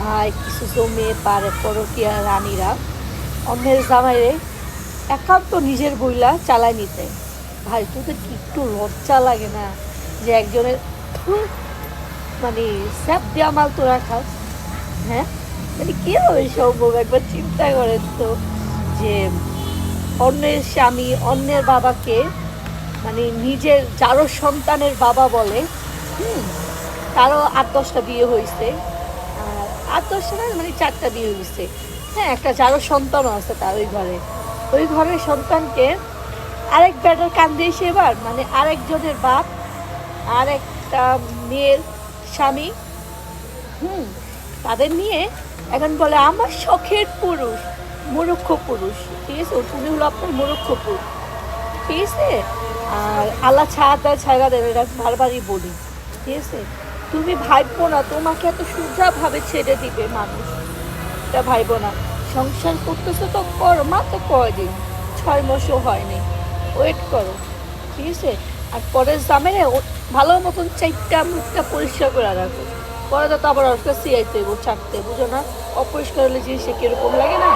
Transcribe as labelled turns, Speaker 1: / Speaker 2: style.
Speaker 1: ভাই কিছু জমে পারে পরকিয়া রানীরা অন্যের জামাইরে একান্ত নিজের বইলা চালায় নিতে। ভাই তোদের কি একটু লজ্জা লাগে না যে একজনের ধুর, মানে স্যাপ দেওয়া মাল তোরা খাস? হ্যাঁ, মানে কীভাবে সম্ভব একবার চিন্তা করেন তো, যে অন্যের স্বামী অন্যের বাবাকে মানে নিজের যারও সন্তানের বাবা বলে। হুম, তারও ৮-১০টা বিয়ে হয়েছে, আর ৮-১০টা না মানে ৪টা বিয়ে হয়েছে। হ্যাঁ, একটা যারও সন্তানও আছে তার ওই ঘরে। ওই ঘরের সন্তানকে আরেক ব্যাটার কান দিয়েছে এবার, মানে আরেকজনের বাপ আর একটা মেয়ের স্বামী। হুম, তাদের নিয়ে এখন বলে আমার শখের পুরুষ, মুরুক্ষ পুরুষ। ঠিক আছে, তুমি হলো আপনার মুরুক্ষ পুরুষ। ঠিক আছে, আর আল্লাহ ছাড়া ছাড়া দেবে, এটা বারবারই বলি। ঠিক আছে, তুমি ভাইবো না তোমাকে এত সোজাভাবে ছেড়ে দিবে মানুষ, এটা ভাইবো না। সংসার করতেছো তো করো, মাত্র কয়দিন, 6 মাসও হয়নি, ওয়েট করো। ঠিক আছে, আর পরের জামেনে ভালো মতন চারটা মুখটা পরিষ্কার করে রাখো। পরে তো আবার ওর কাছে আইতে ছাড়তে, বুঝো না? অপরিষ্কার হলে জিনিসটা কিরকম লাগে না?